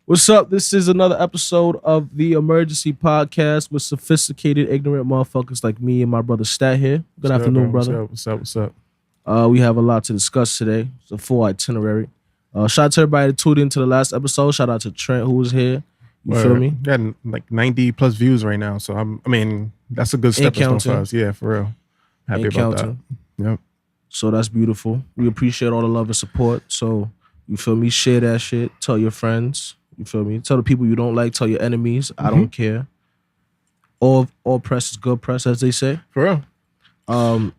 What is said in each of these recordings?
What's up? This is another episode of the Emergency Podcast with sophisticated, ignorant motherfuckers like me and my brother Stat here. Good What's good, afternoon, man? brother. What's up? We have a lot to discuss today. It's a full itinerary. Shout out to everybody that tuned into the last episode. Shout out to Trent who was here. You feel me? Got like 90 plus views right now, so that's a good stepping stone for us. Yeah, for real. Happy about that. Yep. So that's beautiful. We appreciate all the love and support. So you feel me? Share that shit. Tell your friends. You feel me? Tell the people you don't like. Tell your enemies. I don't care. All press is good press, as they say. For real.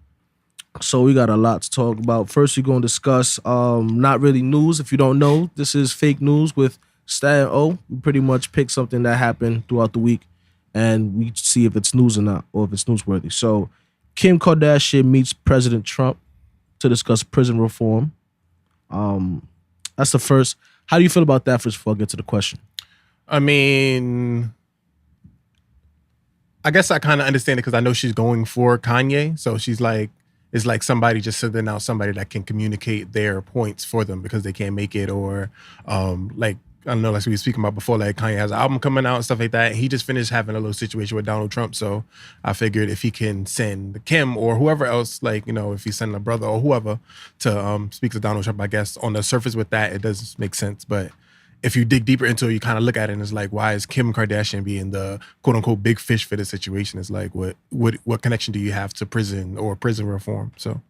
So we got a lot to talk about. First, we're gonna discuss not really news. If you don't know, this is fake news with Stat and O. We pretty much pick something that happened throughout the week, and we see if it's news or not, or if it's newsworthy. So, Kim Kardashian meets President Trump to discuss prison reform. That's the first. How do you feel about that first before I get to the question? I mean, I guess I kind of understand it because I know she's going for Kanye, so she's like, it's like somebody just sending out somebody that can communicate their points for them because they can't make it, or like I don't know, like we were speaking about before, like Kanye has an album coming out and stuff like that. He just finished having a little situation with Donald Trump, so I figured if he can send Kim or whoever else, like if he's sending a brother or whoever to speak to Donald Trump, I guess on the surface with that it does make sense, but if you dig deeper into it, you kind of look at it and it's like, why is Kim Kardashian being the quote unquote big fish for the situation? It's like, what connection do you have to prison or prison reform? So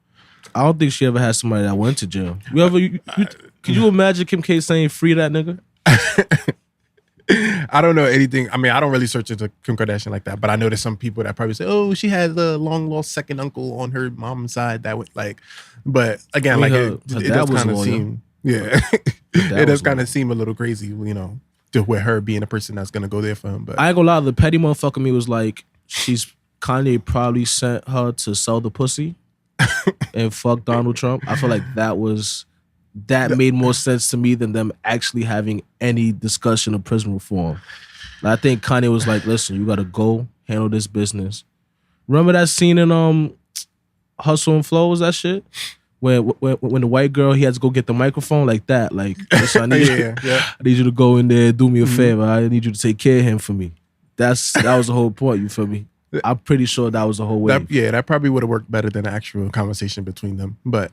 I don't think she ever had somebody that went to jail. Could you imagine Kim K saying free that nigga? I don't know anything. I mean, I don't really search into Kim Kardashian like that, but I know there's some people that probably say, oh, she had a long lost second uncle on her mom's side that would like, but again, it does kind of seem, yeah, it does kind of seem a little crazy, to with her being a person that's going to go there for him. But I ain't gonna lie, the petty motherfucker me was like, Kanye probably sent her to sell the pussy and fuck Donald Trump. I feel like that made more sense to me than them actually having any discussion of prison reform. I think Kanye was like, listen, you gotta go handle this business. Remember that scene in Hustle and Flow? Was that shit? When the white girl, he had to go get the microphone like that. Like, listen, I need you to go in there, do me a favor. I need you to take care of him for me. That was the whole point, you feel me? I'm pretty sure that was the whole way. That probably would have worked better than an actual conversation between them. But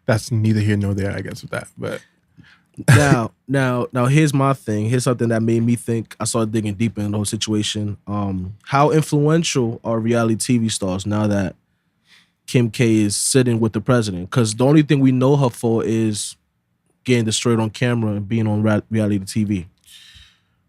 that's neither here nor there, I guess, with that. But now, here's my thing. Here's something that made me think. I started digging deeper in the whole situation. How influential are reality TV stars now that Kim K is sitting with the president? Because the only thing we know her for is getting destroyed on camera and being on reality TV.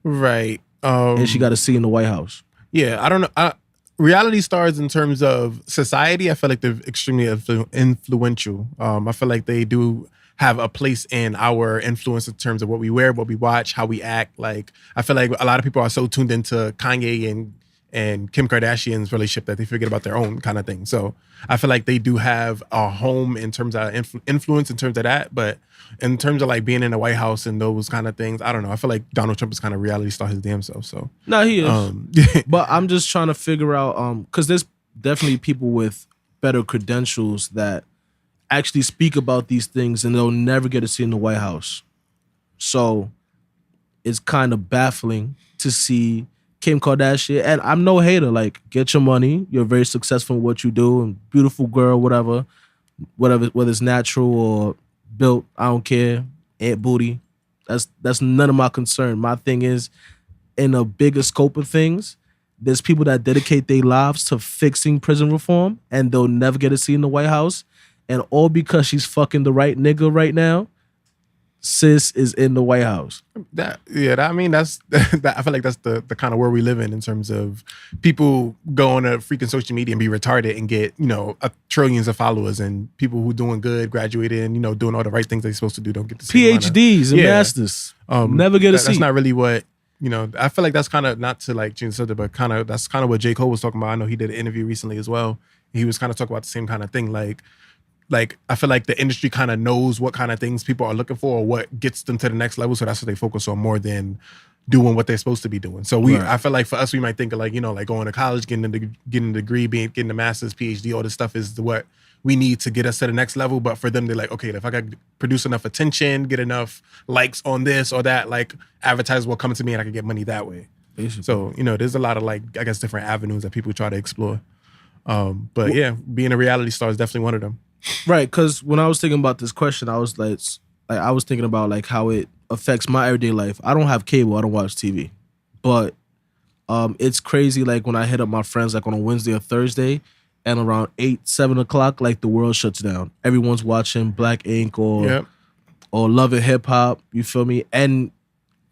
Right. And she got a seat in the White House. Yeah, I don't know. Reality stars in terms of society, I feel like they're extremely influential. I feel like they do have a place in our influence in terms of what we wear, what we watch, how we act. Like, I feel like a lot of people are so tuned into Kanye and Kim Kardashian's relationship that they forget about their own kind of thing. So I feel like they do have a home in terms of influence in terms of that. But in terms of like being in the White House and those kind of things, I don't know. I feel like Donald Trump is kind of reality star his damn self. So no, he is. But I'm just trying to figure out because there's definitely people with better credentials that actually speak about these things and they'll never get a seat in the White House. So it's kind of baffling to see Kim Kardashian, and I'm no hater. Like, get your money. You're very successful in what you do, and beautiful girl, whatever, whether it's natural or built, I don't care. Ant booty, that's none of my concern. My thing is, in a bigger scope of things, there's people that dedicate their lives to fixing prison reform, and they'll never get a seat in the White House, and all because she's fucking the right nigga right now. Sis is in the White House. I feel like that's the kind of world we live in terms of people go on a freaking social media and be retarded and get, trillions of followers, and people who doing good, graduated and, doing all the right things they're supposed to do don't get to see PhDs and masters. Never get a seat. That's not really what, I feel like that's kind of, not to like change the subject, but that's kind of what J. Cole was talking about. I know he did an interview recently as well. He was kind of talking about the same kind of thing. Like, I feel like the industry kind of knows what kind of things people are looking for or what gets them to the next level. So that's what they focus on more than doing what they're supposed to be doing. So I feel like for us, we might think of like, like going to college, getting a degree, getting a master's, PhD, all this stuff is what we need to get us to the next level. But for them, they're like, okay, if I can produce enough attention, get enough likes on this or that, like advertisers will come to me and I can get money that way. Basically. So, there's a lot of like, I guess, different avenues that people try to explore. But yeah, being a reality star is definitely one of them. Right, because when I was thinking about this question, I was like I was thinking about like how it affects my everyday life. I don't have cable, I don't watch TV, but it's crazy. Like when I hit up my friends, like on a Wednesday or Thursday, and around 8-7 o'clock, like the world shuts down. Everyone's watching Black Ink or Love It Hip Hop. You feel me? And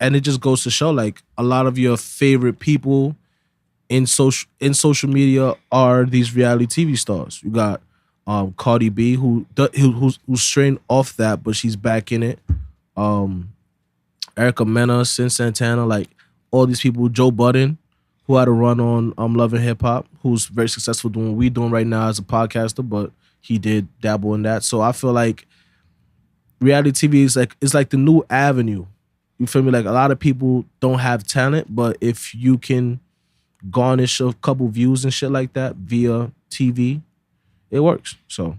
it just goes to show like a lot of your favorite people in social media are these reality TV stars. You got Cardi B who's straying off that, but she's back in it. Erica Mena, Sin Santana, like all these people. Joe Budden, who had a run on Love and Hip Hop, who's very successful doing what we're doing right now as a podcaster, but he did dabble in that. So I feel like reality TV is like the new avenue. You feel me? Like a lot of people don't have talent, but if you can garnish a couple views and shit like that via TV, it works. So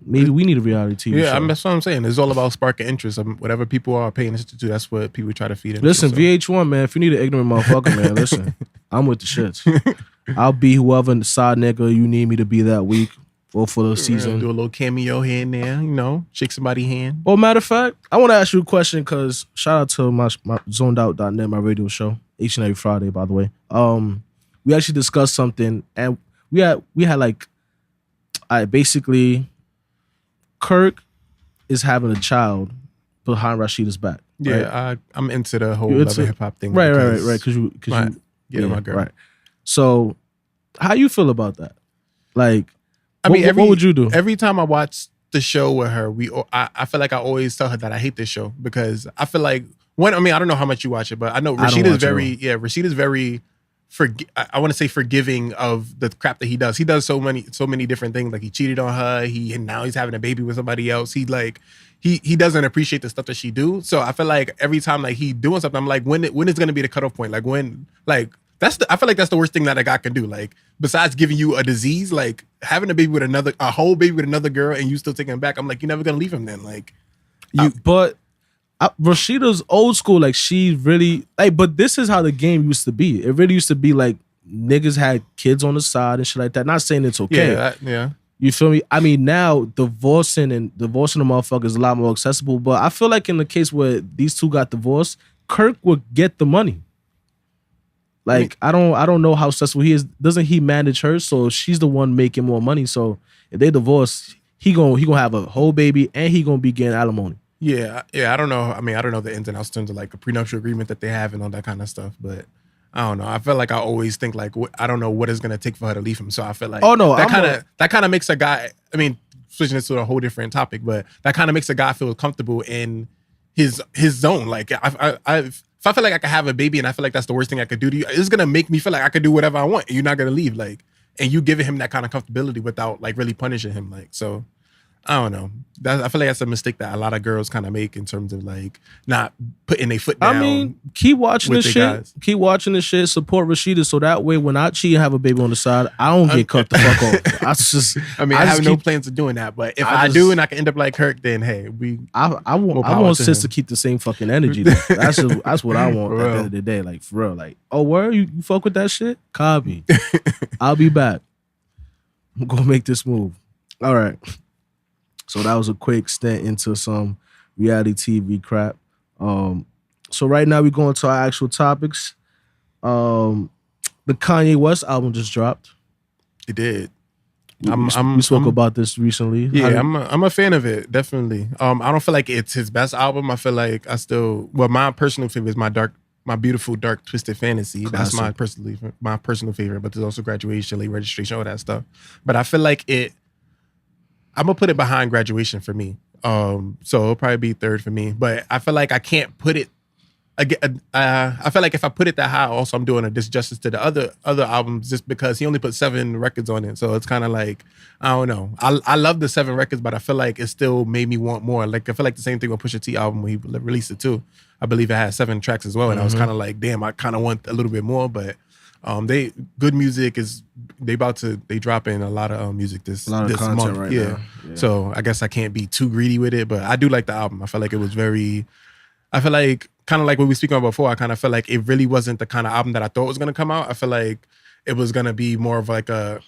maybe we need a reality TV show. Yeah, that's what I'm saying. It's all about sparking interest. Whatever people are paying attention to, that's what people try to feed into. Listen, VH1, man, if you need an ignorant motherfucker, man, listen, I'm with the shits. I'll be whoever side nigga you need me to be that week or for the season. Do a little cameo here and there, shake somebody's hand. Well, matter of fact, I want to ask you a question because shout out to my zonedout.net, my radio show, each and every Friday, by the way. We actually discussed something and we had like, basically, Kirk is having a child behind Rashida's back. Right? Yeah, I'm into the whole Love and Hip Hop thing. Right. Because you, my girl. Right. So, how you feel about that? Like, what would you do? Every time I watch the show with her, I feel like I always tell her that I hate this show because I feel like I don't know how much you watch it, but I know Rashida's very. I want to say forgiving of the crap that he does. He does so many different things. Like he cheated on her. Now he's having a baby with somebody else. He doesn't appreciate the stuff that she do. So I feel like every time like he doing something, I'm like, when is going to be the cutoff point? Like when, like I feel like that's the worst thing that a guy can do. Like besides giving you a disease, like having a whole baby with another girl and you still taking him back. I'm like, you're never going to leave him then. Like but Rashida's old school, like she really like, but this is how the game used to be. It really used to be like niggas had kids on the side and shit like that. Not saying it's okay. Yeah. You feel me? I mean, now divorcing the motherfucker is a lot more accessible. But I feel like in the case where these two got divorced, Kirk would get the money. Like I don't know how successful he is. Doesn't he manage her? So she's the one making more money. So if they divorce, he gonna have a whole baby and he gonna be getting alimony. Yeah. I don't know. I mean, I don't know the ins and outs in terms of like a prenuptial agreement that they have and all that kind of stuff. But I don't know. I feel like I always think like I don't know what it's gonna take for her to leave him. So I feel like that kind of makes a guy. I mean, switching this to a whole different topic, but that kind of makes a guy feel comfortable in his zone. Like if I feel like I could have a baby and I feel like that's the worst thing I could do to you, it's gonna make me feel like I could do whatever I want and you're not gonna leave. Like, and you giving him that kind of comfortability without like really punishing him. Like so. I don't know. I feel like that's a mistake that a lot of girls kind of make in terms of like not putting their foot down. I mean, keep watching this shit. Guys. Keep watching this shit. Support Rashida so that way when I cheat and have a baby on the side, I don't get cut the fuck off. I have no plans of doing that. But if I do and I can end up like Kirk, then hey, I want sis to keep the same fucking energy. That's what I want at the end of the day. Like for real. Like, oh, where you fuck with that shit? Copy. I'll be back. I'm gonna make this move. All right. So that was a quick stint into some reality TV crap. So right now we're going to our actual topics. The Kanye West album just dropped. It did. We spoke about this recently. Yeah, I'm a fan of it, definitely. I don't feel like it's his best album. I feel like my personal favorite is my beautiful dark twisted fantasy. Classic. That's my personal favorite. But there's also Graduation, Late Registration, all that stuff. But I feel like I'm gonna put it behind Graduation for me. So it'll probably be third for me. But I feel like I can't put it again. I feel like if I put it that high, also I'm doing a disjustice to the other albums just because he only put 7 records on it. So it's kind of like, I don't know. I love the 7 records, but I feel like it still made me want more. Like I feel like the same thing with Pusha T album when he released it too. I believe it had 7 tracks as well, and I was kind of like, damn, I kind of want a little bit more, but. They good music is they dropping a lot of music this A lot of content month. right Yeah. now. Yeah. So I guess I can't be too greedy with it, but I do like the album. I feel like it was very. I feel like kind of like what we were speaking about before. I kind of felt like it really wasn't the kind of album that I thought was gonna come out. I feel like it was gonna be more of like I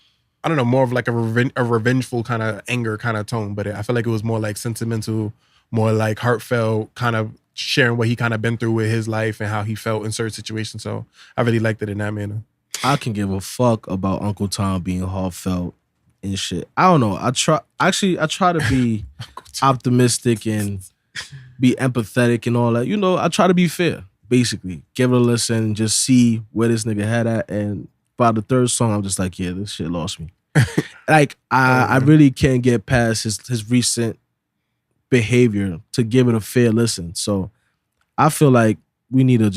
don't know, more of like a revengeful kind of anger kind of tone. But I feel like it was more like sentimental, more like heartfelt, kind of sharing what he kind of been through with his life and how he felt in certain situations. So I really liked it in that manner. I can give a fuck about Uncle Tom being heartfelt and shit. I don't know. I try to be optimistic and be empathetic and all that. You know, I try to be fair, basically. Give it a listen and just see where this nigga had at. And by the third song, I'm just like, yeah, this shit lost me. Like, I really can't get past his recent behavior to give it a fair listen. So I feel like we need to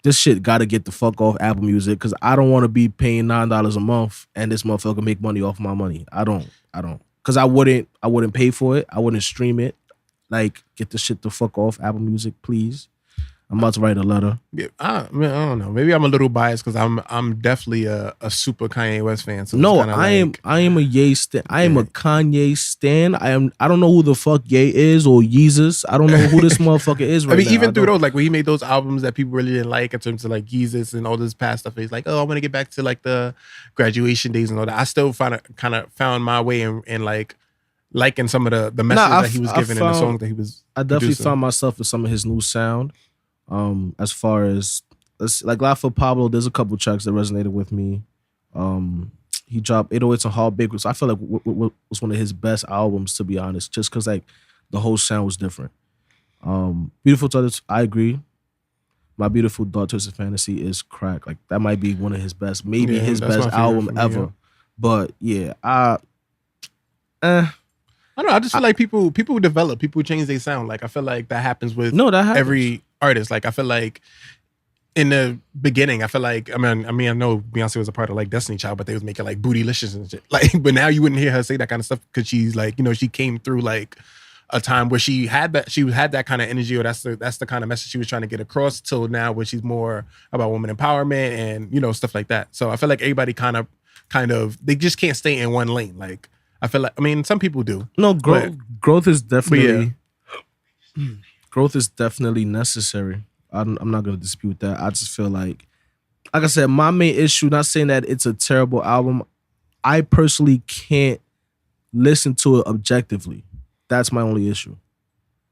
this shit gotta get the fuck off Apple Music, because I don't want to be paying $9 a month and this motherfucker make money off my money. I don't. Because I wouldn't pay for it. I wouldn't stream it. Like, get the shit the fuck off Apple Music, please. I'm about to write a letter. Yeah, I don't know. Maybe I'm a little biased because I'm definitely a super Kanye West fan. So No, I am a Ye stan. I am a Kanye stan. I don't know who the fuck Ye is or Yeezus. I don't know who this motherfucker is right now. I mean, even through those, like when he made those albums that people really didn't like in terms of like Yeezus and all this past stuff, he's like, oh, I'm gonna get back to like the graduation days and all that. I still found my way in like liking some of the messages that he was giving in the songs that he was. I definitely producing. found myself with some of his new sound. As far as like Life for Pablo, there's a couple tracks that resonated with me. He dropped 808s and Heartbreak, so I feel like was one of his best albums, to be honest, just because like the whole sound was different. Beautiful Touch, I agree. My Beautiful Dark Twisted Fantasy is crack. Like that might be one of his best, maybe his best album ever. Yeah. But yeah, I don't know. I just feel like people develop, people change their sound. Like I feel like that happens with every artist. Like I feel like in the beginning, I feel like I know Beyonce was a part of like Destiny Child, but they was making like Bootylicious and shit. Like, but now you wouldn't hear her say that kind of stuff because she's like, you know, she came through like a time where she had that kind of energy, or that's the kind of message she was trying to get across. Till now, where she's more about women empowerment and, you know, stuff like that. So I feel like everybody kind of they just can't stay in one lane. Like I feel like, I mean, some people do. No, growth is definitely growth is definitely necessary. I'm not gonna dispute that. I just feel like I said, my main issue, not saying that it's a terrible album, I personally can't listen to it objectively. That's my only issue.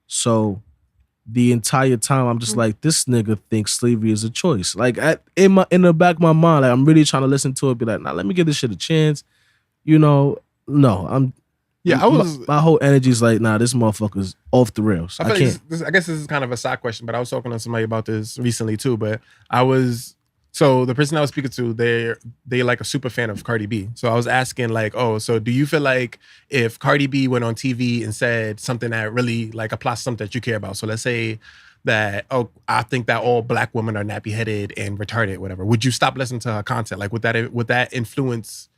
So the entire time I'm just like, this nigga thinks slavery is a choice. Like in the back of my mind, like I'm really trying to listen to it, be like, nah, let me give this shit a chance. You know, no, my whole energy is like, nah, this motherfucker's off the rails. I can't. I guess this is kind of a side question, but I was talking to somebody about this recently too. But so the person I was speaking to, they like a super fan of Cardi B. So I was asking like, oh, so do you feel like if Cardi B went on TV and said something that really like applies to something that you care about? So let's say that, oh, I think that all black women are nappy headed and retarded, whatever. Would you stop listening to her content? Like would that influence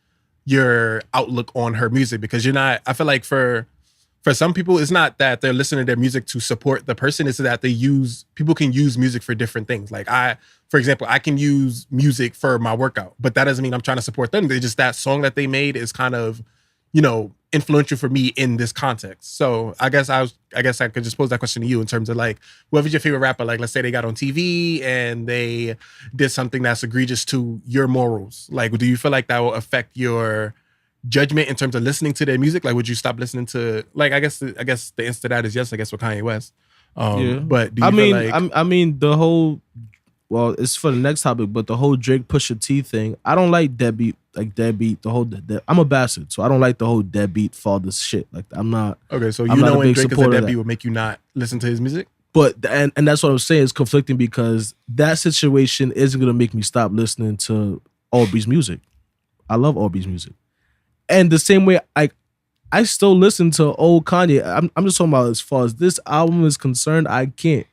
your outlook on her music? Because I feel like for some people, it's not that they're listening to their music to support the person, it's that people can use music for different things. Like for example, I can use music for my workout, but that doesn't mean I'm trying to support them. They just, that song that they made is kind of, you know, influential for me in this context. So I guess I could just pose that question to you in terms of like, whoever's your favorite rapper, like let's say they got on TV and they did something that's egregious to your morals. Like, do you feel like that will affect your judgment in terms of listening to their music? Like, would you stop listening to, like, I guess the answer to that is yes, I guess, with Kanye West. But do you feel like... I mean, the whole, well, it's for the next topic, but the whole Drake Pusha T thing, I don't like deadbeat, the whole, I'm a bastard, so I don't like the whole deadbeat father shit. Like, I'm not. Okay, so you know when Drake is a deadbeat would make you not listen to his music? But, and that's what I'm saying, is conflicting, because that situation isn't going to make me stop listening to Aubrey's music. I love Aubrey's music. And the same way, I still listen to old Kanye. I'm just talking about as far as this album is concerned, I can't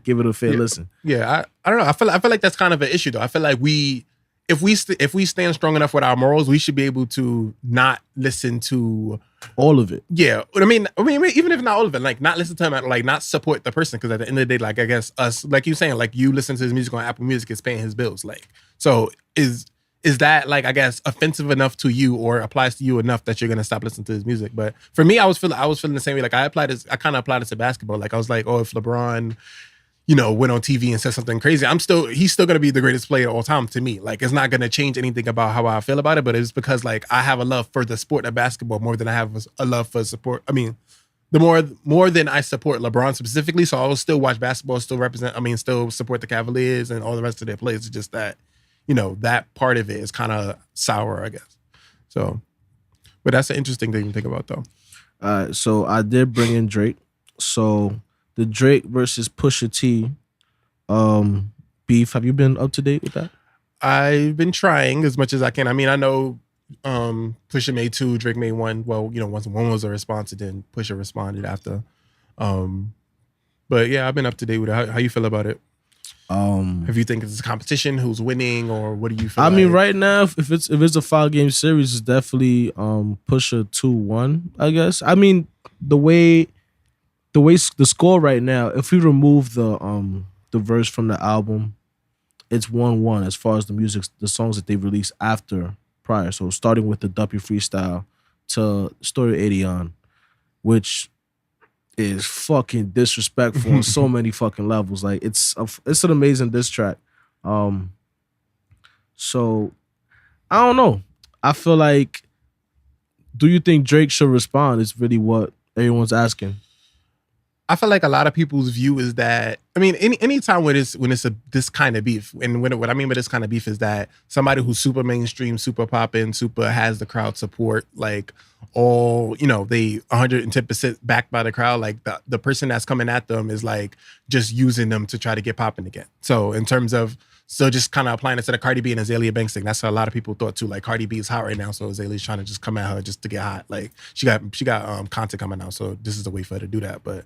give it a fair listen. Yeah, I don't know. I feel like that's kind of an issue though. I feel like if we stand strong enough with our morals, we should be able to not listen to all of it. Yeah, I mean, even if not all of it, like not listen to him, like not support the person, because at the end of the day, like I guess us, like you saying, like you listen to his music on Apple Music, is paying his bills. Like, so is that like I guess offensive enough to you or applies to you enough that you're gonna stop listening to his music? But for me, I was feeling the same way. Like I kind of applied it to basketball. Like I was like, oh, if LeBron, went on TV and said something crazy, he's still gonna be the greatest player of all time to me. Like it's not gonna change anything about how I feel about it, but it's because like I have a love for the sport of basketball more than I have a love for support. I mean, the more than I support LeBron specifically, so I will still watch basketball, still support the Cavaliers and all the rest of their players. It's just that, that part of it is kind of sour, I guess. So, but that's an interesting thing to think about though. So I did bring in Drake. So the Drake versus Pusha T beef. Have you been up to date with that? I've been trying as much as I can. I mean, I know Pusha made 2, Drake made 1. Well, once one was a response, and then Pusha responded after. But yeah, I've been up to date with it. How you feel about it? If you think it's a competition, who's winning, or what do you feel? I mean, right now, if it's a 5-game series, it's definitely Pusha 2-1, I guess. I mean, the way the score right now, if we remove the verse from the album, it's 1-1 as far as the songs that they released prior. So starting with the Duppy freestyle to Story 80 on, which is fucking disrespectful on so many fucking levels. Like it's an amazing diss track. So I don't know. I feel like, do you think Drake should respond? Is really what everyone's asking. I feel like a lot of people's view is that, I mean, any time when it's this kind of beef, and what I mean by this kind of beef is that somebody who's super mainstream, super poppin', super has the crowd support, like all, they 110% backed by the crowd, like the person that's coming at them is like just using them to try to get popping again. So in terms of, just kind of applying it to the Cardi B and Azalea Banks thing, that's what a lot of people thought too. Like Cardi B is hot right now, so Azalea's trying to just come at her just to get hot. Like she got content coming out, so this is the way for her to do that. But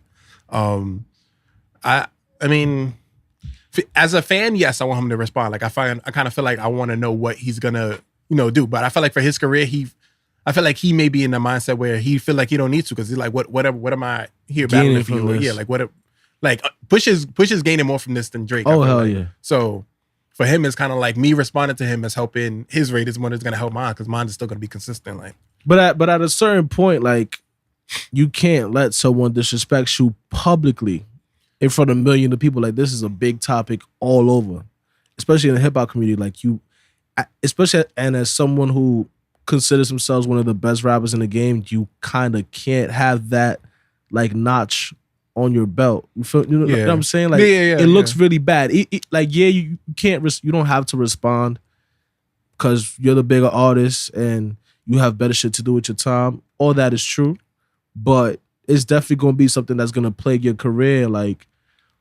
I mean, as a fan, yes, I want him to respond. Like I kind of feel like I want to know what he's gonna, do. But I feel like for his career, I feel like he may be in the mindset where he feel like he don't need to, because he's like, what am I here battling for you? Yeah, like Push's gaining more from this than Drake. Oh hell like. Yeah! So for him, it's kind of like me responding to him as helping his ratings more than it's gonna help mine, because mine is still gonna be consistent. Like, but at a certain point, like, you can't let someone disrespect you publicly in front of millions of people. Like, this is a big topic all over, especially in the hip hop community. Like especially, and as someone who considers themselves one of the best rappers in the game, you kind of can't have that like notch on your belt. You feel, you know what I'm saying? Like, it looks really bad. You can't, you don't have to respond because you're the bigger artist and you have better shit to do with your time. All that is true. But it's definitely going to be something that's going to plague your career. Like,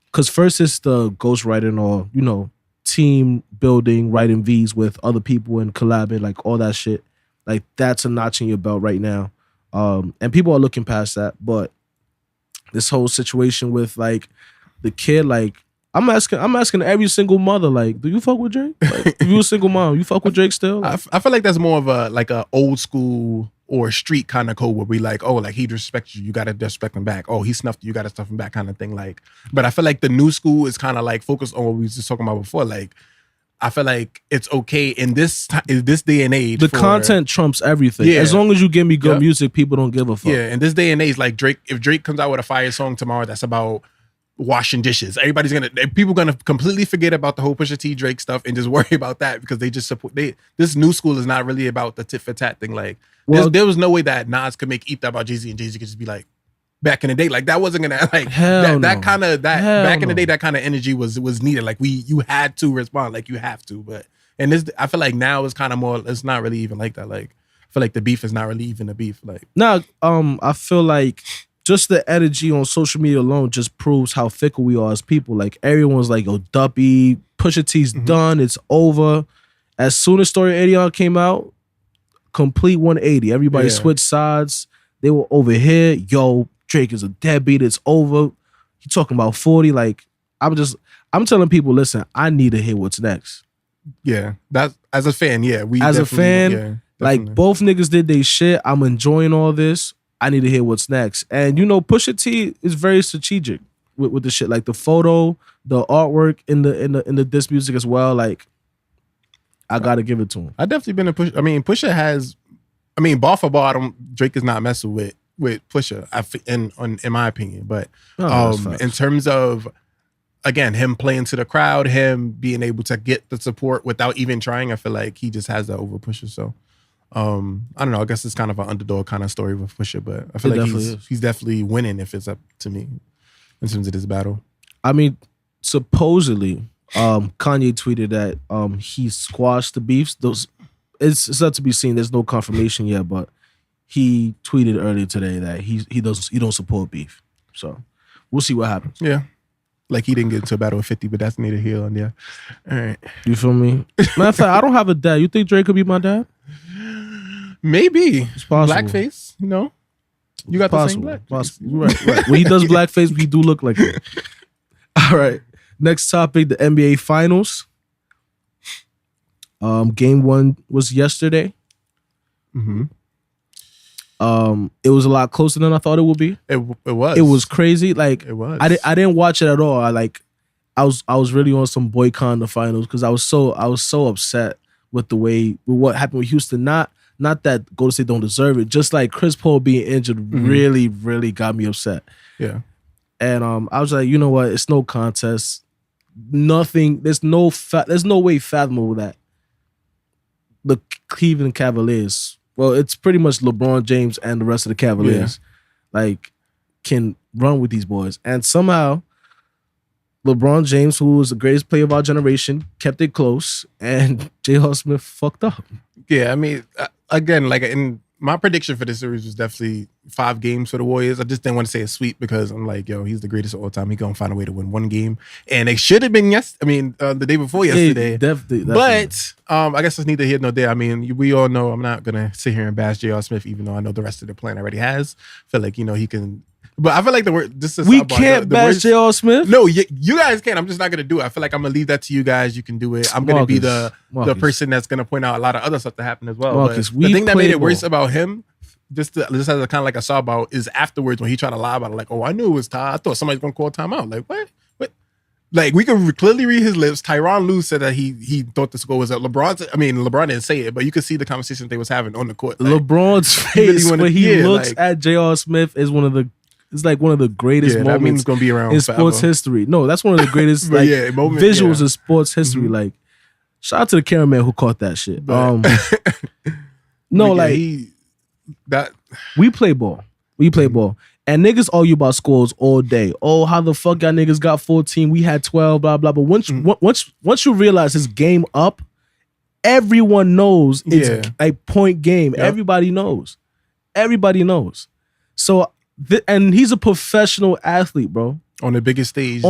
because first it's the ghostwriting or, team building, writing V's with other people and collabing, like all that shit. Like, that's a notch in your belt right now. And people are looking past that. But this whole situation with, like, the kid, like, I'm asking every single mother, like, do you fuck with Drake? Like, if you a single mom, you fuck with Drake still? Like, I feel like that's more of a old school or street kind of code where we like, oh, like he disrespected you, you gotta disrespect him back. Oh, he snuffed you, you gotta stuff him back kind of thing. Like, but I feel like the new school is kind of like focused on what we was just talking about before. Like, I feel like it's okay in this day and age. The content trumps everything. Yeah. As long as you give me good music, people don't give a fuck. Yeah, in this day and age, like if Drake comes out with a fire song tomorrow that's about washing dishes, people gonna completely forget about the whole Pusha T Drake stuff and just worry about that, because they just support this new school is not really about the tit for tat thing. Like, there was no way that Nas could make Eat That about Jay-Z and Jay-Z could just be like, back in the day, like that wasn't gonna like back in the day, that kind of energy was needed. Like you had to respond, like you have to. But and this, I feel like now it's kind of more, it's not really even like that. Like I feel like the beef is not really even a beef. Like I feel like just the energy on social media alone just proves how fickle we are as people. Like everyone's like, oh, Duppy, Pusha T's done, it's over. As soon as Story 80 came out, complete 180. Everybody switched sides. They were over here. Yo, Drake is a deadbeat. It's over. You talking about 40? Like, I'm telling people, listen, I need to hear what's next. Yeah, that's as a fan. Yeah, like both niggas did their shit. I'm enjoying all this. I need to hear what's next. And you know, Pusha T is very strategic with the shit, like the photo, the artwork in the diss music as well. Like, I gotta give it to him. I definitely been a Pusha. I mean, Pusha has. I mean, ball for ball, Drake is not messing with Pusha. In my opinion, but in terms of, again, him playing to the crowd, him being able to get the support without even trying, I feel like he just has that over Pusha. So. I don't know. I guess it's kind of an underdog kind of story with Pusha, but I feel like he's definitely winning if it's up to me in terms of this battle. I mean, supposedly, Kanye tweeted that he squashed the beefs. It's not to be seen. There's no confirmation yet, but he tweeted earlier today that he don't support beef. So we'll see what happens. Yeah. Like he didn't get into a battle with 50, but that's neither here nor there. All right. You feel me? Matter of fact, I don't have a dad. You think Drake could be my dad? Maybe. It's possible. Blackface, you know? You got the same blackface. Right. When he does blackface, he do look like it. All right. Next topic, the NBA Finals. Game 1 was yesterday. Mm-hmm. It was a lot closer than I thought it would be. It was. It was crazy. Like it was. I didn't watch it at all. I was really on some boycott in the finals because I was so upset with what happened with Houston. Not that Golden State don't deserve it. Just like Chris Paul being injured really, really got me upset. Yeah. And I was like, you know what? It's no contest. Nothing. There's no way fathomable that the Cleveland Cavaliers. Well, it's pretty much LeBron James and the rest of the Cavaliers, can run with these boys. And somehow, LeBron James, who was the greatest player of our generation, kept it close, and J.R. Smith fucked up. Yeah, I mean, again, like in my prediction for this series was definitely 5 games for the Warriors. I just didn't want to say a sweep because I'm like, yo, he's the greatest of all time. He gonna find a way to win 1 game, and it should have been the day before yesterday. Definitely. But I guess it's neither here nor there. I mean, we all know I'm not gonna sit here and bash J.R. Smith, even though I know the rest of the plan already has. I feel like he can. But I feel like we can't bash J.R. Smith. No, you guys can't. I'm just not gonna do it. I feel like I'm gonna leave that to you guys. You can do it. I'm gonna be the person that's gonna point out a lot of other stuff that happened as well. Marcus, the thing that made it worse about him, just as a kind of like a saw about, is afterwards when he tried to lie about it, like, oh, I knew it was time. I thought somebody's gonna call timeout. Like, what? Like, we can clearly read his lips. Tyronn Lue said that he thought the score was up. LeBron didn't say it, but you could see the conversation they was having on the court. Like, LeBron's face when he looks at J.R. Smith is like one of the greatest moments that means gonna be around in sports history. No, that's one of the greatest visuals in sports history. Mm-hmm. Like, shout out to the cameraman who caught that shit. We play ball. And niggas argue about scores all day. Oh, how the fuck y'all niggas got 14? We had 12, blah, blah. But once you realize it's game up, everyone knows it's a point game. Yep. Everybody knows. So, and he's a professional athlete, bro. On the biggest stage.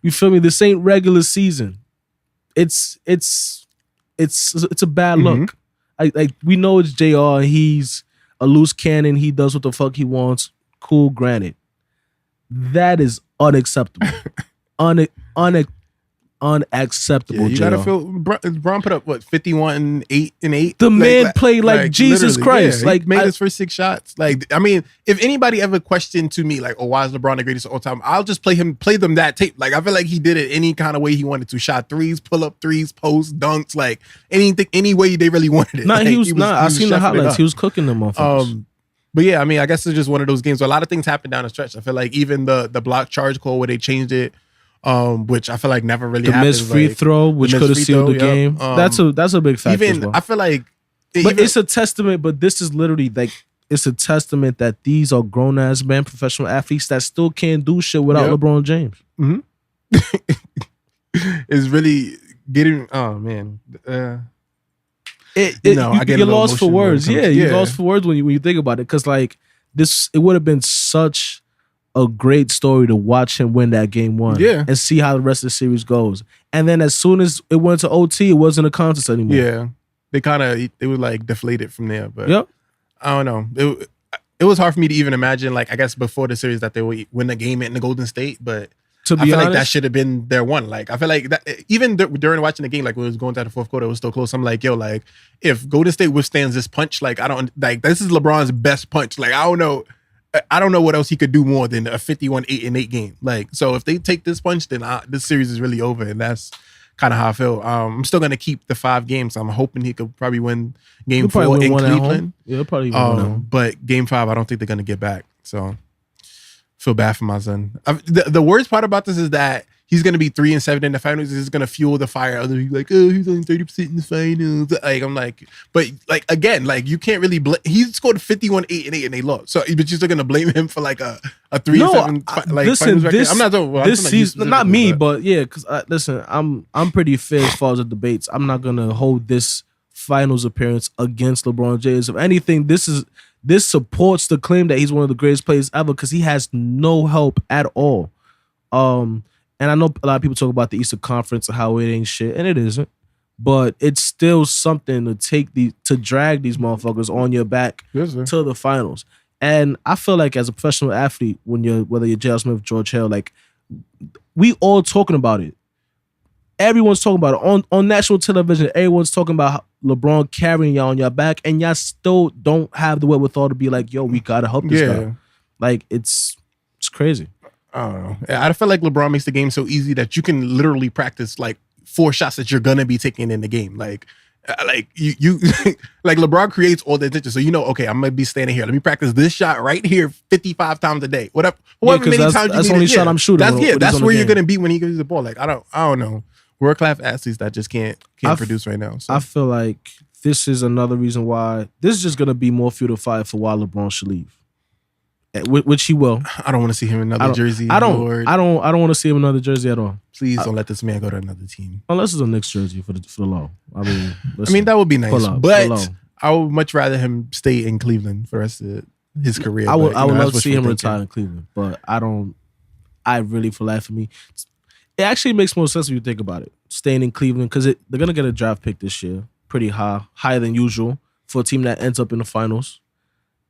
You feel me? This ain't regular season. It's a bad look. Like we know it's JR. He's a loose cannon. He does what the fuck he wants. Cool, granted. That is unacceptable. Unacceptable. Yeah, you gotta feel. Bron put up what 51, 8 and 8. The man played like Jesus Christ. Like made his first 6 shots. Like, I mean, if anybody ever questioned to me like, oh, why is LeBron the greatest of all time? I'll just play them that tape. Like, I feel like he did it any kind of way he wanted to. Shot threes, pull up threes, posts, dunks, like anything, any way they really wanted it. Nah, like, he was I seen the highlights. He was cooking them motherfuckers. But yeah, I mean, I guess it's just one of those games where a lot of things happen down the stretch. I feel like even the block charge call where they changed it. Which I feel like never really happens. The missed free throw, which could have sealed the game. That's a big factor. Even as well. I feel like, it's a testament. But this is literally like, it's a testament that these are grown ass men, professional athletes that still can't do shit without LeBron James. Mm-hmm. It's really getting. Oh man, you're lost for words. You're lost for words when you think about it, because like this, it would have been such a great story to watch him win that game 1 and see how the rest of the series goes. And then as soon as it went to OT, it wasn't a contest anymore. Yeah. They were like deflated from there. But I don't know. It was hard for me to even imagine, like, I guess before the series that they would win the game in the Golden State, but To be I feel like honest, that should have been their one. Like I feel like that even during watching the game, like when it was going to the fourth quarter, it was still close. I'm like, yo, like if Golden State withstands this punch, like I don't like this is LeBron's best punch. Like I don't know what else he could do more than a 51-8-8 game. Like so, if they take this punch, then this series is really over, and that's kind of how I feel. I'm still gonna keep the 5 games. I'm hoping he could probably win Game 4 in Cleveland. Yeah, he'll probably win one. But Game 5, I don't think they're gonna get back. So feel bad for my son. The worst part about this is that he's going to be 3-7 in the finals. This is going to fuel the fire. Other people like, oh, he's only 30% in the finals. Like I'm like, but like again, like you can't really blame. He scored 51-8-8 and they lost. So, but you're still going to blame him for like a 3-7 like finals record. I'm not talking this season, not me, but yeah, because listen, I'm pretty fair as far as the debates. I'm not going to hold this finals appearance against LeBron James. If anything, this supports the claim that he's one of the greatest players ever because he has no help at all. And I know a lot of people talk about the Eastern Conference and how it ain't shit, and it isn't. But it's still something to drag these motherfuckers on your back to the finals. And I feel like as a professional athlete, whether you're J.R. Smith, George Hill, like we all talking about it. Everyone's talking about it on national television. Everyone's talking about LeBron carrying y'all on your back, and y'all still don't have the wherewithal to be like, "Yo, we gotta help this guy." Like it's crazy. I don't know. I feel like LeBron makes the game so easy that you can literally practice like 4 shots that you're gonna be taking in the game. Like you like LeBron creates all the attention. So okay, I'm gonna be standing here. Let me practice this shot right here 55 times a day. Whatever many times you need. That's the only shot I'm shooting. That's where you're gonna be when he gives you the ball. Like I don't know. World-class athletes that just can't produce right now. So. I feel like this is another reason why this is just going to be more fuel to fire for why LeBron should leave, which he will. I don't want to see him in another jersey. I don't want to see him in another jersey at all. Please don't let this man go to another team. Unless it's a Knicks jersey for the low. I mean, that would be nice. But I would much rather him stay in Cleveland for the rest of his career. I would love to see him retire in Cleveland, but I really feel like for me. It actually makes more sense when you think about it. Staying in Cleveland, because they're going to get a draft pick this year, pretty higher than usual for a team that ends up in the finals.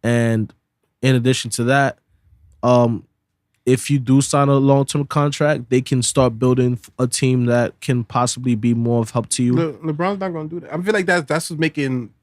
And in addition to that, if you do sign a long-term contract, they can start building a team that can possibly be more of help to you. LeBron's not going to do that. I feel like that's what's making...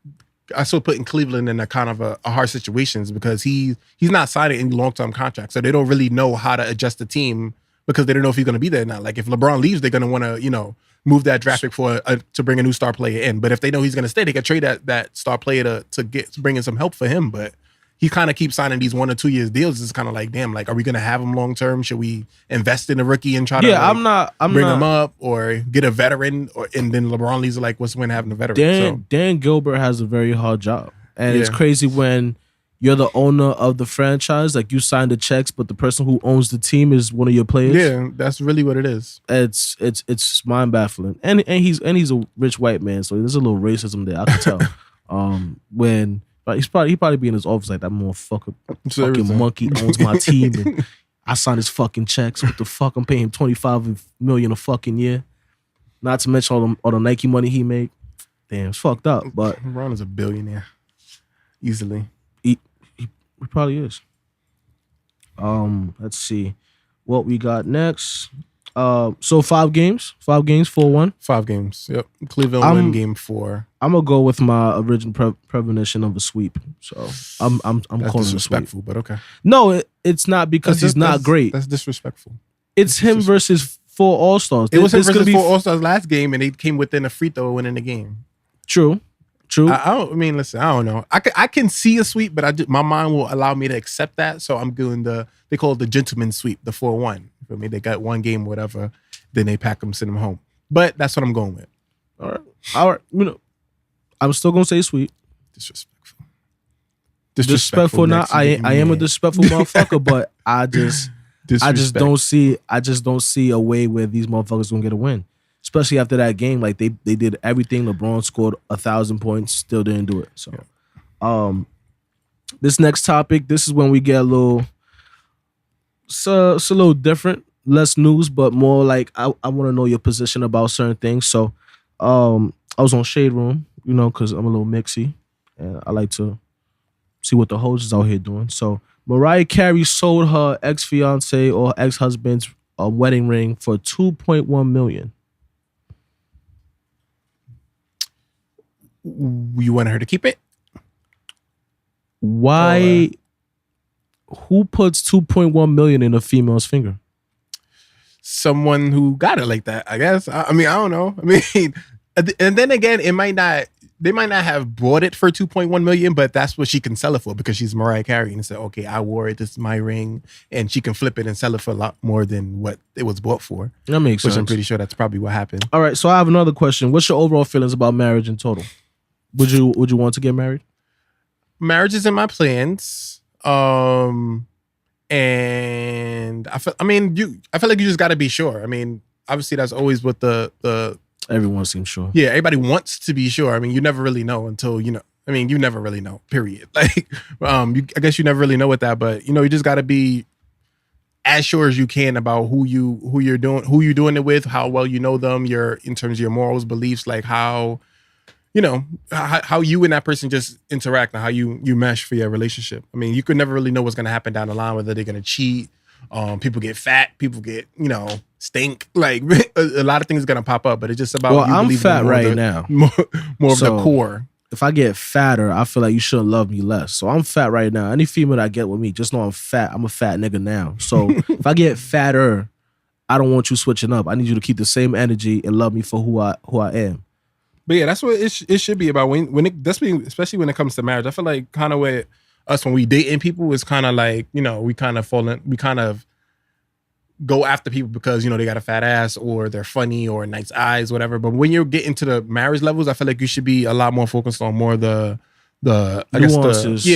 I still putting Cleveland in a kind of a hard situations because he's not signing any long-term contracts, so they don't really know how to adjust the team because they don't know if he's going to be there or not. Like if LeBron leaves, they're going to want to, move that draft pick to bring a new star player in. But if they know he's going to stay, they can trade that star player to bring in some help for him. But he kind of keeps signing these 1 or 2 years deals. It's kind of like, damn, like, are we going to have him long term? Should we invest in a rookie and try to bring him up or get a veteran? And then LeBron leaves like, what's the win having a veteran? Dan Gilbert has a very hard job. And it's crazy when you're the owner of the franchise, like you signed the checks, but the person who owns the team is one of your players. Yeah, that's really what it is. It's mind baffling, and he's a rich white man, so there's a little racism there. I can tell. When he probably be in his office like that motherfucker, fucking monkey owns my team, and I sign his fucking checks. What the fuck? I'm paying him $25 million a fucking year. Not to mention all the Nike money he made. Damn, it's fucked up. But Ron is a billionaire, easily. He probably is. Let's see what we got next. So 5 games, 4-1. 5 games. Yep. Cleveland win game 4. I'm gonna go with my original premonition of a sweep. So I'm calling it a sweep. But okay. No, it's not because he's not great. That's disrespectful. It's him versus 4 All-Stars. It was him versus 4 All-Stars last game, and they came within a free throw winning the game. True. Listen, I don't know. I can see a sweep, but my mind will allow me to accept that. So I'm doing they call it the gentleman sweep, the 4-1. For me, they got 1 game, whatever. Then they pack them, send them home. But that's what I'm going with. All right. I'm still gonna say sweep. Disrespectful. Not. I am a disrespectful motherfucker, but I just don't see a way where these motherfuckers gonna get a win. Especially after that game, like they did everything. LeBron scored 1,000 points, still didn't do it. So, this next topic, this is when we get a little. It's a little different, less news, but more like I want to know your position about certain things. So, I was on Shade Room, because I'm a little mixy, and I like to see what the hoes is out here doing. So, Mariah Carey sold her ex-fiance or ex-husband's a wedding ring for $2.1 million. You want her to keep it? Why? Who puts $2.1 million in a female's finger? Someone who got it like that, I guess. I mean, I don't know. I mean, and then again, they might not have bought it for 2.1 million, but that's what she can sell it for because she's Mariah Carey and say, okay, I wore it, this is my ring, and she can flip it and sell it for a lot more than what it was bought for. That makes sense. Which I'm pretty sure that's probably what happened. All right, so I have another question. What's your overall feelings about marriage in total? Would you want to get married? Marriage is in my plans. And I feel like you just got to be sure. I mean, obviously that's always what the everyone seems sure. Yeah, everybody wants to be sure. I mean, you never really know until you know. I mean, you never really know. Period. Like, I guess you never really know with that, but you just got to be as sure as you can about who you're doing it with, how well you know them, in terms of your morals, beliefs, like how how you and that person just interact and how you mesh for your relationship. I mean, you could never really know what's going to happen down the line, whether they're going to cheat, people get fat, people get, stink. Like a lot of things are going to pop up, but it's just about, I'm fat right now. More of the core. If I get fatter, I feel like you shouldn't love me less. So I'm fat right now. Any female that I get with me, just know I'm fat. I'm a fat nigga now. So if I get fatter, I don't want you switching up. I need you to keep the same energy and love me for who I am. But yeah, that's what it should be about especially when it comes to marriage. I feel like kind of with us when we dating people is kind of like, we kind of go after people because, they got a fat ass or they're funny or nice eyes, whatever. But when you're getting to the marriage levels, I feel like you should be a lot more focused on more the nuances.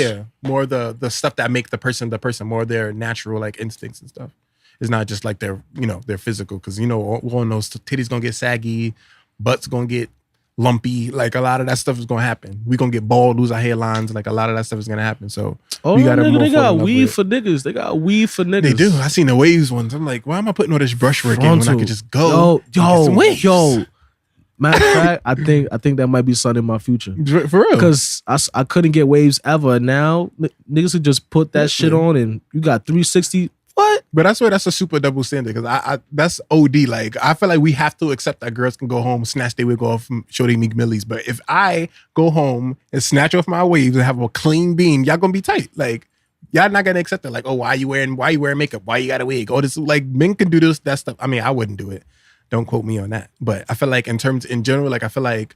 More the stuff that make the person, more their natural like instincts and stuff. It's not just like their physical, because, all knows titties gonna get saggy, butts gonna get lumpy, like a lot of that stuff is gonna happen. We gonna get bald, lose our hairlines, like a lot of that stuff is gonna happen. So we gotta they got weave for niggas. They got weave for niggas. They do. I seen the waves ones. I'm like, why am I putting all this brushwork in when I could just go? Yo. Matter of fact, I think that might be something in my future. For real. Because I couldn't get waves ever. Now niggas could just put that shit on and you got 360. What? But that's why that's a super double standard, because I that's OD. Like, I feel like we have to accept that girls can go home, snatch their wig off, and show they Meek Millies. But if I go home and snatch off my waves and have a clean bean, y'all gonna be tight. Like, y'all not gonna accept it. Like, oh, why you wearing makeup? Why you got a wig? Oh, this, like, men can do that stuff. I mean, I wouldn't do it. Don't quote me on that. But I feel like in general, like, I feel like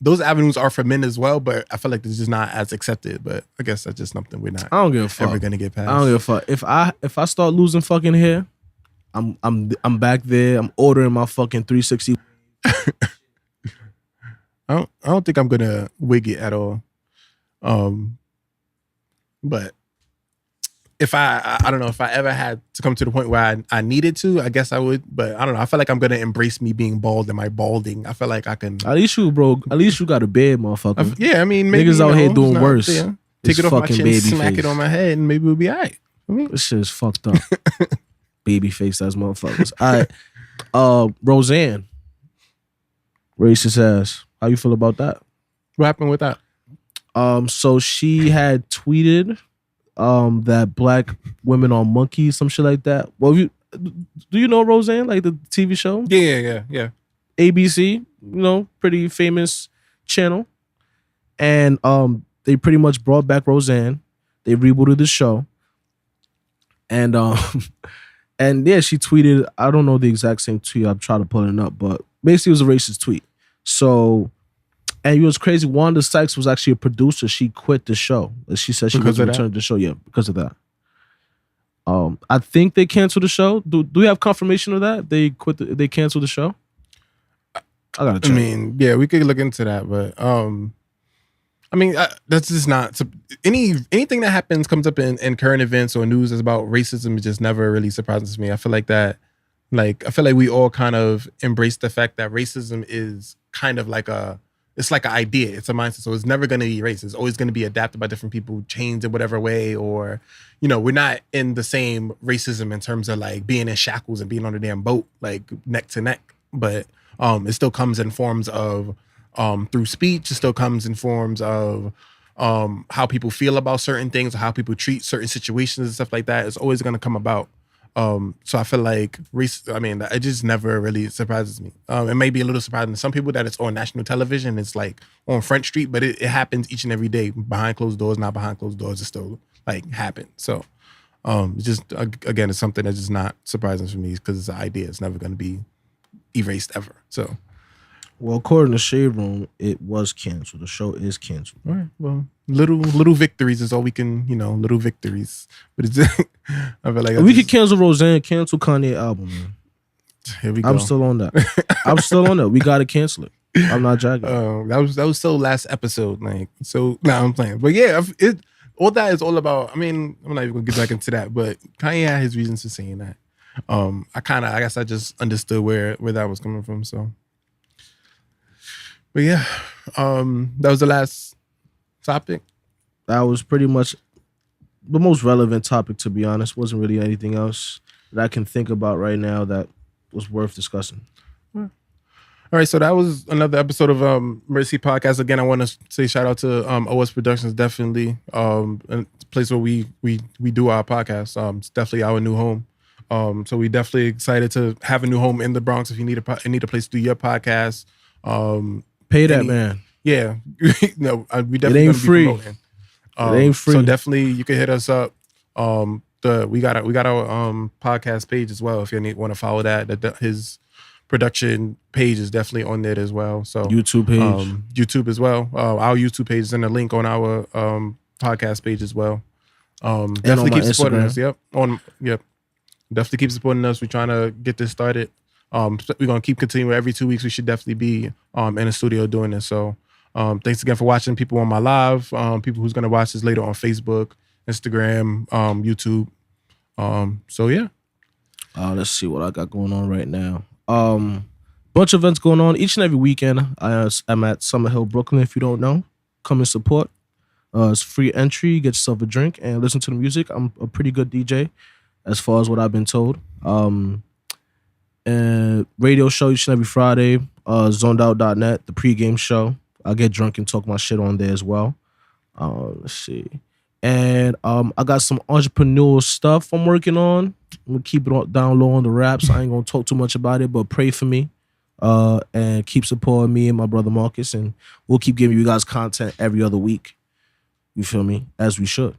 those avenues are for men as well, but I feel like it's just not as accepted. But I guess that's just something we're not. I don't give a fuck. Ever gonna get past. I don't give a fuck. If I start losing fucking hair, I'm back there. I'm ordering my fucking 360. I don't think I'm gonna wig it at all. But if I don't know if I ever had to come to the point where I needed to, I guess I would. But I don't know. I feel like I'm gonna embrace me being bald and my balding. I feel like I can. At least you got a beard, motherfucker. Yeah, I mean, maybe, niggas out here doing worse. Yeah. Take it off my chin, smack it on my head, and maybe we'll be all right. This shit is fucked up. Baby face ass motherfuckers. All right. Roseanne. Racist ass. How you feel about that? What happened with that? So she had tweeted that black women are monkeys, some shit like that. Well, do you know Roseanne, like the TV show? Yeah. ABC, pretty famous channel. And they pretty much brought back Roseanne. They rebooted the show. And and yeah, she tweeted, I don't know the exact same tweet, I'll try to pull it up, but basically it was a racist tweet. So, and it was crazy. Wanda Sykes was actually a producer. She quit the show. She said she was returning to the show. Yeah, because of that. I think they canceled the show. Do we have confirmation of that? They canceled the show? I gotta check. I mean, yeah, we could look into that, but I mean, that's just not anything that comes up in current events or news is about racism. It just never really surprises me. I feel like we all kind of embrace the fact that racism is kind of like it's like an idea. It's a mindset. So it's never going to be racist. It's always going to be adapted by different people, changed in whatever way, or, we're not in the same racism in terms of like being in shackles and being on a damn boat, like neck to neck. But it still comes in forms of through speech. It still comes in forms of how people feel about certain things, or how people treat certain situations and stuff like that. It's always going to come about. So I feel like, it just never really surprises me. It may be a little surprising to some people that it's on national television. It's like on Front Street, but it happens each and every day behind closed doors, not behind closed doors. It still like happens. So it's just, again, it's something that's just not surprising for me because it's an idea. It's never going to be erased ever. So. Well, according to Shade Room, it was canceled. The show is canceled. All right. Well, little victories is all we can, little victories. But it's, I feel like we could cancel Roseanne, cancel Kanye album, man. Here we go. I'm still on that. I'm still on that. We gotta cancel it. I'm not joking. That was so last episode, like so. Nah, I'm playing. But yeah, all that is all about. I mean, I'm not even gonna get back into that. But Kanye had his reasons for saying that. I guess I just understood where that was coming from. So. But yeah, that was the last topic. That was pretty much the most relevant topic, to be honest. Wasn't really anything else that I can think about right now that was worth discussing. All right, so that was another episode of Mercy Podcast. Again, I want to say shout out to OS Productions, definitely a place where we do our podcast. It's definitely our new home. So we definitely excited to have a new home in the Bronx. If you need a place to do your podcast. Pay that man. Yeah, no, we definitely it ain't free. It ain't free. So definitely, you can hit us up. We got our podcast page as well. If you want to follow that, his production page is definitely on there as well. So YouTube page, YouTube as well. Our YouTube page is in the link on our podcast page as well. Definitely keep supporting us. Yep. Definitely keep supporting us. We're trying to get this started. We're gonna keep continuing every 2 weeks. We should definitely be in the studio doing this. So thanks again for watching people on my live, people who's gonna watch this later on Facebook, Instagram, YouTube. So yeah. Let's see what I got going on right now. Bunch of events going on each and every weekend. I'm at Summer Hill, Brooklyn. If you don't know, come and support. It's free entry. Get yourself a drink and listen to the music. I'm a pretty good DJ, as far as what I've been told. And radio show each and every Friday, zonedout.net, the pregame show. I get drunk and talk my shit on there as well. Let's see. And I got some entrepreneurial stuff I'm working on. I'm gonna keep it down low on the raps. I ain't gonna talk too much about it, but pray for me. And keep supporting me and my brother Marcus, and we'll keep giving you guys content every other week. You feel me? As we should.